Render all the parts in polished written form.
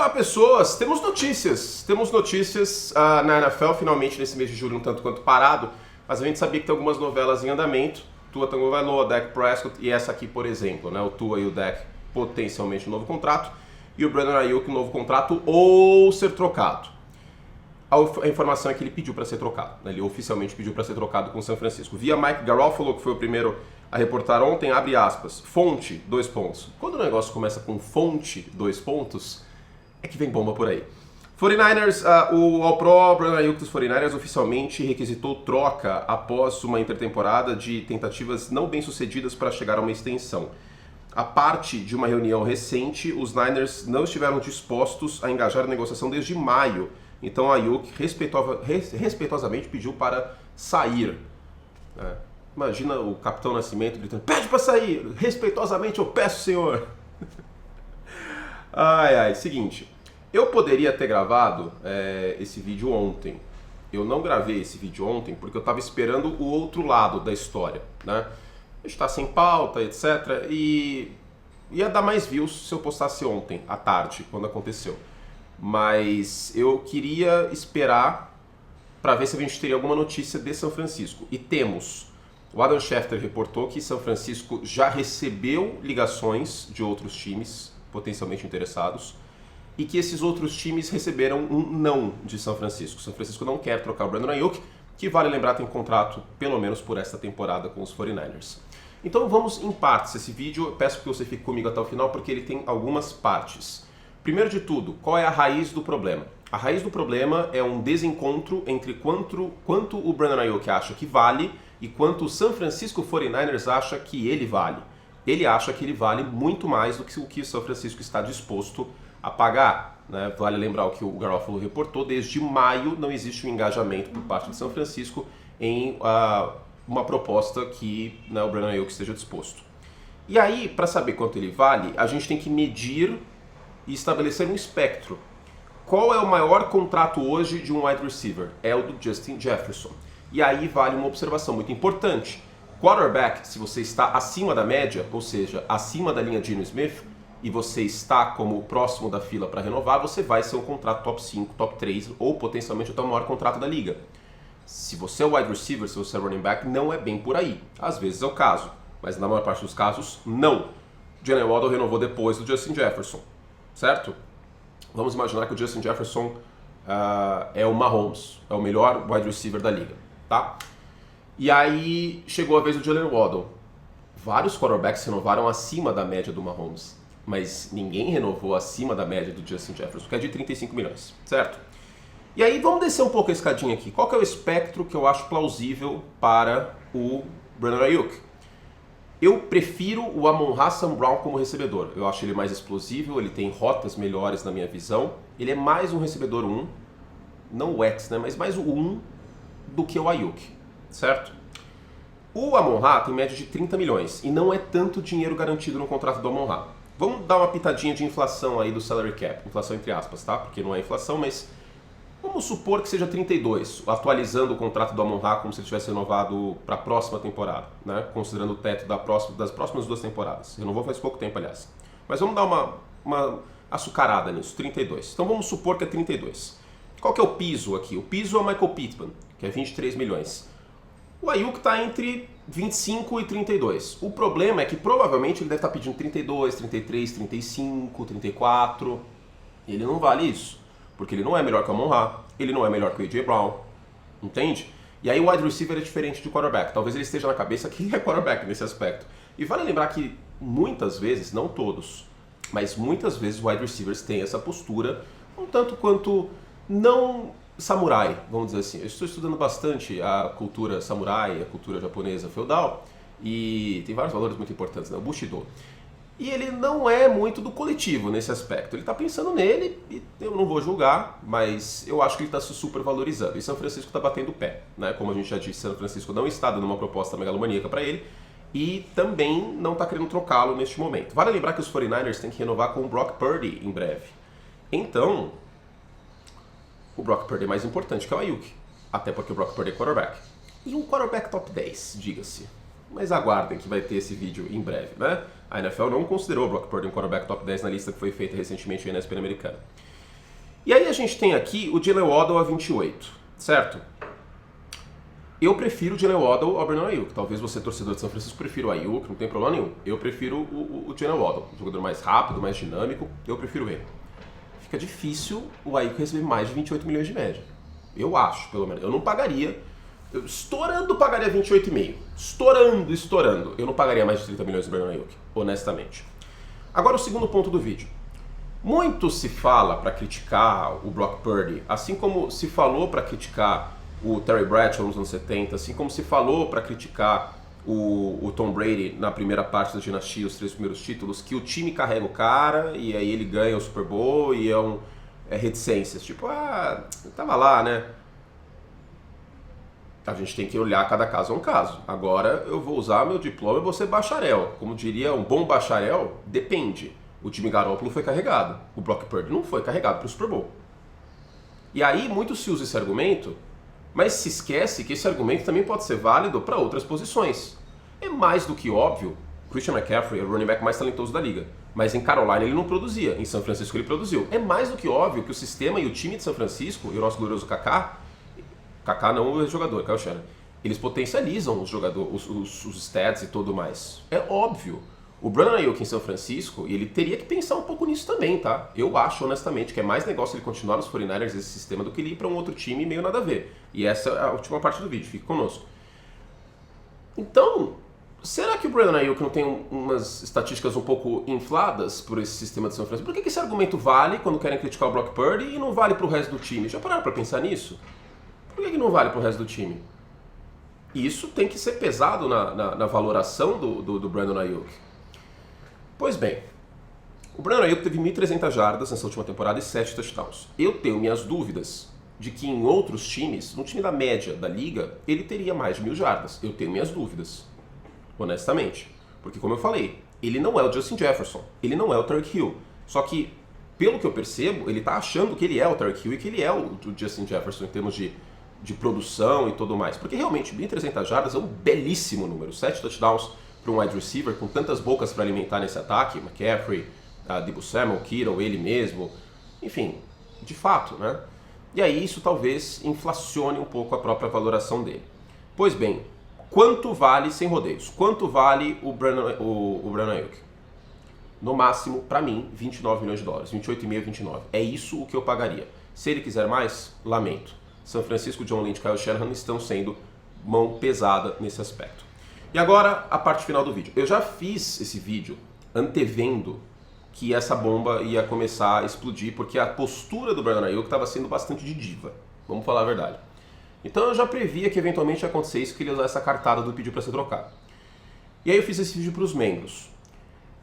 Olá pessoas, temos notícias na NFL, finalmente nesse mês de julho um tanto quanto parado, mas a gente sabia que tem algumas novelas em andamento, Tua Tagovailoa, Dak Prescott e essa aqui por exemplo, né? O Tua e o Dak potencialmente um novo contrato e o Brandon Aiyuk um novo contrato ou ser trocado. A informação é que ele pediu para ser trocado, né? Ele oficialmente pediu para ser trocado com o São Francisco. Via Mike Garofalo, que foi o primeiro a reportar ontem, abre aspas, fonte, 2 pontos. Quando o negócio começa com fonte, 2 pontos, é que vem bomba por aí. 49ers, o All-Pro Brandon Aiyuk dos 49ers oficialmente requisitou troca após uma intertemporada de tentativas não bem sucedidas para chegar a uma extensão. A parte de uma reunião recente, os Niners não estiveram dispostos a engajar a negociação desde maio. Então Aiyuk respeitosamente pediu para sair. Imagina o Capitão Nascimento gritando, pede para sair, respeitosamente eu peço, senhor. Seguinte, eu poderia ter gravado esse vídeo ontem. Eu não gravei esse vídeo ontem porque eu estava esperando o outro lado da história, né? A gente está sem pauta, etc. E ia dar mais views se eu postasse ontem, à tarde, quando aconteceu. Mas eu queria esperar para ver se a gente teria alguma notícia de São Francisco. E temos. O Adam Schefter reportou que São Francisco já recebeu ligações de outros times potencialmente interessados e que esses outros times receberam um não de São Francisco. São Francisco não quer trocar o Brandon Aiyuk, que vale lembrar tem contrato pelo menos por esta temporada com os 49ers. Então vamos em partes esse vídeo. Eu peço que você fique comigo até o final porque ele tem algumas partes. Primeiro de tudo, qual é a raiz do problema? A raiz do problema é um desencontro entre quanto o Brandon Aiyuk acha que vale e quanto o San Francisco 49ers acha que ele vale. Ele acha que ele vale muito mais do que o que o São Francisco está disposto a pagar, né? Vale lembrar o que o Garofalo reportou, desde maio não existe um engajamento por parte de São Francisco em uma proposta que, né, o Brandon Aiyuk esteja disposto. E aí, para saber quanto ele vale, a gente tem que medir e estabelecer um espectro. Qual é o maior contrato hoje de um wide receiver? É o do Justin Jefferson. E aí vale uma observação muito importante. Quarterback, se você está acima da média, ou seja, acima da linha Geno Smith, e você está como próximo da fila para renovar, você vai ser um contrato top 5, top 3, ou potencialmente até o maior contrato da liga. Se você é wide receiver, se você é running back, não é bem por aí. Às vezes é o caso, mas na maior parte dos casos, não. Jalen Waddle renovou depois do Justin Jefferson, certo? Vamos imaginar que o Justin Jefferson é o Mahomes, é o melhor wide receiver da liga, tá? E aí chegou a vez do Jalen Waddle. Vários quarterbacks renovaram acima da média do Mahomes, mas ninguém renovou acima da média do Justin Jefferson, que é de 35 milhões, certo? E aí vamos descer um pouco a escadinha aqui. Qual que é o espectro que eu acho plausível para o Brandon Aiyuk? Eu prefiro o Amon-Ra St. Brown como recebedor. Eu acho ele mais explosivo, ele tem rotas melhores na minha visão. Ele é mais um recebedor 1, não o X, né, mas mais o 1 do que o Aiyuk, certo? O Amon-Ra tem média de 30 milhões e não é tanto dinheiro garantido no contrato do Amon-Ra. Vamos dar uma pitadinha de inflação aí do salary cap, inflação entre aspas, tá? Porque não é inflação, mas vamos supor que seja 32, atualizando o contrato do Amon-Ra como se ele tivesse renovado para a próxima temporada, né? Considerando o teto das próximas 2 temporadas. Renovou faz pouco tempo, aliás. Mas vamos dar uma açucarada nisso, 32. Então vamos supor que é 32. Qual que é o piso aqui? O piso é o Michael Pittman, que é 23 milhões. O Aiyuk está entre 25 e 32. O problema é que provavelmente ele deve estar pedindo 32, 33, 35, 34. Ele não vale isso. Porque ele não é melhor que o Amon-Ra, ele não é melhor que o A.J. Brown, entende? E aí o wide receiver é diferente de quarterback. Talvez ele esteja na cabeça que ele é quarterback nesse aspecto. E vale lembrar que muitas vezes, não todos, mas muitas vezes wide receivers têm essa postura um tanto quanto não samurai, vamos dizer assim. Eu estou estudando bastante a cultura samurai, a cultura japonesa feudal, e tem vários valores muito importantes, né? O Bushido. E ele não é muito do coletivo nesse aspecto. Ele está pensando nele e eu não vou julgar, mas eu acho que ele está se supervalorizando. E São Francisco está batendo o pé, né? Como a gente já disse, São Francisco não está dando uma proposta megalomaníaca para ele e também não está querendo trocá-lo neste momento. Vale lembrar que os 49ers têm que renovar com o Brock Purdy em breve. Então, o Brock Purdy é mais importante que o Aiyuk, até porque o Brock Purdy é quarterback. E um quarterback top 10, diga-se. mas aguardem que vai ter esse vídeo em breve, né? A NFL não considerou o Brock Purdy um quarterback top 10 na lista que foi feita recentemente na ESPN americana. E aí a gente tem aqui o Jalen Waddle a 28, certo? Eu prefiro o Jalen Waddle ao Brandon Ayuk. Talvez você, torcedor de São Francisco, prefira o Ayuk, não tem problema nenhum. Eu prefiro o Jalen Waddle, um jogador mais rápido, mais dinâmico, eu prefiro ele. Fica difícil o Ayuk receber mais de 28 milhões de média. Eu acho, pelo menos. Eu não pagaria, estourando pagaria 28,5. Estourando. Eu não pagaria mais de 30 milhões do Brandon Ayuk, honestamente. Agora o segundo ponto do vídeo. Muito se fala para criticar o Brock Purdy, assim como se falou para criticar o Terry Bradshaw nos anos 70, assim como se falou para criticar o Tom Brady na primeira parte da dinastia, os 3 primeiros títulos, que o time carrega o cara e aí ele ganha o Super Bowl e é reticências, tipo, tava lá, né? A gente tem que olhar cada caso a um caso. Agora eu vou usar meu diploma e vou ser bacharel. Como diria um bom bacharel, depende. O time Garoppolo foi carregado, o Brock Purdy não foi carregado para o Super Bowl. E aí muito se usa esse argumento, mas se esquece que esse argumento também pode ser válido para outras posições. É mais do que óbvio, Christian McCaffrey é o running back mais talentoso da liga, mas em Carolina ele não produzia, em São Francisco ele produziu. É mais do que óbvio que o sistema e o time de São Francisco, e o nosso glorioso Kaká não o jogador, Kyle Shanahan, eles potencializam os jogadores, os stats e tudo mais. É óbvio. O Brandon Ayuk em São Francisco, e ele teria que pensar um pouco nisso também, tá? Eu acho, honestamente, que é mais negócio ele continuar nos 49ers, esse sistema, do que ele ir para um outro time meio nada a ver. E essa é a última parte do vídeo, fique conosco. Então, será que o Brandon Ayuk não tem umas estatísticas um pouco infladas por esse sistema de São Francisco? Por que esse argumento vale quando querem criticar o Brock Purdy e não vale para o resto do time? Já pararam para pensar nisso? Por que não vale para o resto do time? Isso tem que ser pesado na valoração do Brandon Ayuk. Pois bem, o Brandon Ayuk teve 1.300 jardas nessa última temporada e 7 touchdowns. Eu tenho minhas dúvidas de que em outros times, no time da média da liga, ele teria mais de 1.000 jardas. Eu tenho minhas dúvidas, honestamente. Porque, como eu falei, ele não é o Justin Jefferson, ele não é o Tyreek Hill. Só que, pelo que eu percebo, ele está achando que ele é o Tyreek Hill e que ele é o Justin Jefferson em termos de produção e tudo mais. Porque, realmente, 1.300 jardas é um belíssimo número. 7 touchdowns para um wide receiver com tantas bocas para alimentar nesse ataque, McCaffrey, Deebo Samuel, Kittle, ele mesmo, enfim, de fato, né? E aí isso talvez inflacione um pouco a própria valoração dele. Pois bem, quanto vale, sem rodeios, quanto vale o Brandon Ayuk? No máximo, para mim, 29 milhões de dólares, 28,5, 29. É isso o que eu pagaria. Se ele quiser mais, lamento. São Francisco, John Lynch e Kyle Shanahan estão sendo mão pesada nesse aspecto. E agora, a parte final do vídeo. Eu já fiz esse vídeo antevendo que essa bomba ia começar a explodir, porque a postura do Brandon Ayuk estava sendo bastante de diva. Vamos falar a verdade. Então eu já previa que eventualmente ia acontecer isso, que ele ia usar essa cartada do pedido para ser trocado. E aí eu fiz esse vídeo para os membros.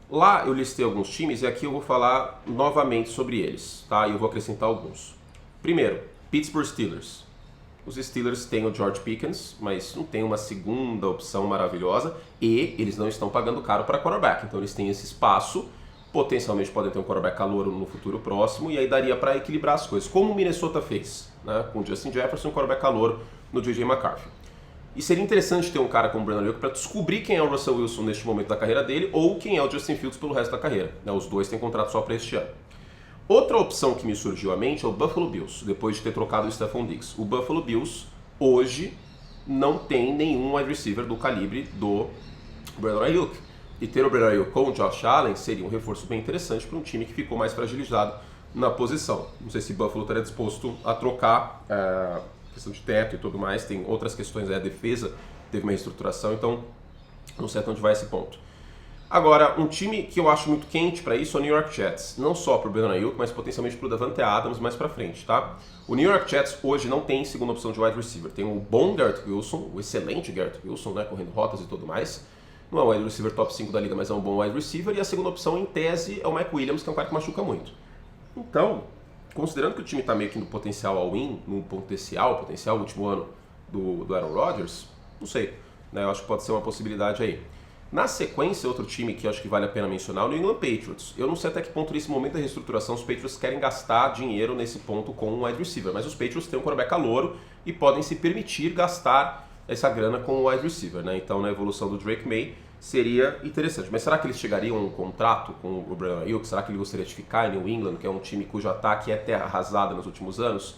Lá eu listei alguns times e aqui eu vou falar novamente sobre eles, tá? E eu vou acrescentar alguns. Primeiro, Pittsburgh Steelers. Os Steelers têm o George Pickens, mas não tem uma segunda opção maravilhosa e eles não estão pagando caro para quarterback. Então eles têm esse espaço, potencialmente podem ter um quarterback calouro no futuro próximo e aí daria para equilibrar as coisas, como o Minnesota fez, né? Com o Justin Jefferson e um quarterback calouro no J.J. McCarthy. E seria interessante ter um cara como o Brandon Ayuk para descobrir quem é o Russell Wilson neste momento da carreira dele ou quem é o Justin Fields pelo resto da carreira, né? Os dois têm contrato só para este ano. Outra opção que me surgiu à mente é o Buffalo Bills, depois de ter trocado o Stephon Diggs. O Buffalo Bills, hoje, não tem nenhum wide receiver do calibre do Brandon Ayuk. E ter o Brandon Ayuk com o Josh Allen seria um reforço bem interessante para um time que ficou mais fragilizado na posição. Não sei se o Buffalo estaria disposto a trocar questão de teto e tudo mais. Tem outras questões, a defesa teve uma reestruturação, então não sei até onde vai esse ponto. Agora, um time que eu acho muito quente para isso é o New York Jets. Não só para o Brandon Ayuk, mas potencialmente para o Davante Adams mais para frente, tá? O New York Jets hoje não tem segunda opção de wide receiver. Tem o bom Garrett Wilson, o excelente Garrett Wilson, né, correndo rotas e tudo mais. Não é o wide receiver top 5 da liga, mas é um bom wide receiver. E a segunda opção, em tese, é o Mike Williams, que é um cara que machuca muito. Então, considerando que o time está meio que no potencial all-in, no potencial último ano do Aaron Rodgers, não sei, né, eu acho que pode ser uma possibilidade aí. Na sequência, outro time que eu acho que vale a pena mencionar é o New England Patriots. Eu não sei até que ponto, nesse momento da reestruturação, os Patriots querem gastar dinheiro nesse ponto com um wide receiver, mas os Patriots têm um quarterback calouro e podem se permitir gastar essa grana com o wide receiver, né? Então, na evolução do Drake May, seria interessante. Mas será que eles chegariam a um contrato com o Brandon Ayuk? Será que ele gostaria de ficar em New England, que é um time cujo ataque é terra arrasada nos últimos anos?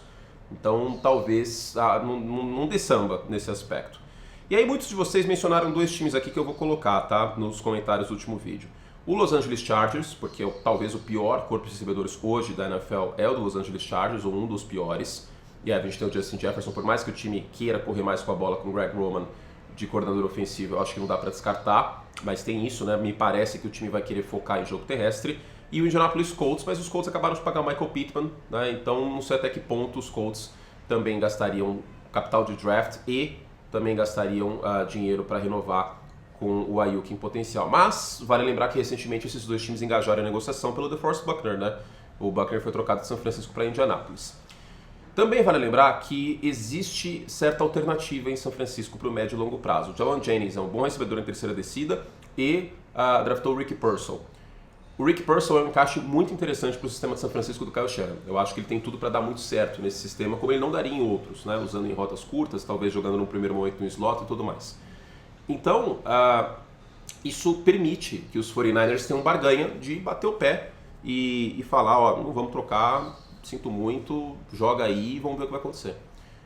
Então, talvez não dê samba nesse aspecto. E aí, muitos de vocês mencionaram dois times aqui que eu vou colocar, tá? Nos comentários do último vídeo. O Los Angeles Chargers, porque talvez o pior corpo de recebedores hoje da NFL é o do Los Angeles Chargers, ou um dos piores. E aí a gente tem o Justin Jefferson, por mais que o time queira correr mais com a bola com o Greg Roman de coordenador ofensivo, eu acho que não dá para descartar, mas tem isso, né? Me parece que o time vai querer focar em jogo terrestre. E o Indianapolis Colts, mas os Colts acabaram de pagar o Michael Pittman, né? Então não sei até que ponto os Colts também gastariam capital de draft e também gastariam dinheiro para renovar com o Ayuk em potencial. Mas vale lembrar que recentemente esses dois times engajaram a negociação pelo DeForest Buckner, né? O Buckner foi trocado de São Francisco para Indianapolis. Também vale lembrar que existe certa alternativa em São Francisco para o médio e longo prazo. O Jauan Jennings é um bom recebedor em terceira descida e draftou o Ricky Pearsall. O Ricky Pearsall é um encaixe muito interessante para o sistema de São Francisco do Kyle Shanahan. Eu acho que ele tem tudo para dar muito certo nesse sistema, como ele não daria em outros, né? Usando em rotas curtas, talvez jogando no primeiro momento no slot e tudo mais. Então, isso permite que os 49ers tenham barganha de bater o pé e falar, ó, não vamos trocar, sinto muito, joga aí e vamos ver o que vai acontecer.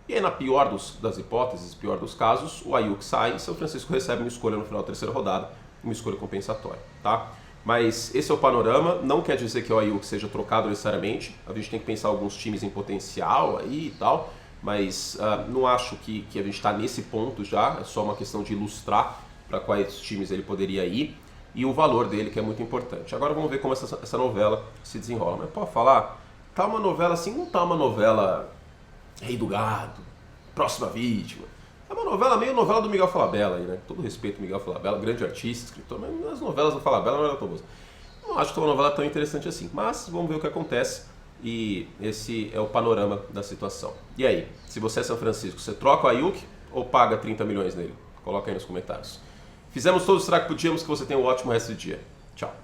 E aí, na pior das hipóteses, pior dos casos, o Ayuk sai e São Francisco recebe uma escolha no final da terceira rodada, uma escolha compensatória, tá? Mas esse é o panorama, não quer dizer que o Ayuk seja trocado necessariamente, a gente tem que pensar alguns times em potencial aí e tal, mas não acho que a gente está nesse ponto já, é só uma questão de ilustrar para quais times ele poderia ir e o valor dele, que é muito importante. Agora vamos ver como essa novela se desenrola. Mas pode falar, tá uma novela assim, não tá uma novela Rei do Gado, Próxima Vítima. É uma novela meio novela do Miguel Falabella aí, né? Todo respeito ao Miguel Falabella, grande artista, escritor, mas as novelas do Falabella não eram tão boas. Não acho que é uma novela tão interessante assim, mas vamos ver o que acontece. E esse é o panorama da situação. E aí, se você é São Francisco, você troca o Ayuk ou paga 30 milhões nele? Coloca aí nos comentários. Fizemos todo o estrago que podíamos, que você tenha um ótimo resto de dia. Tchau.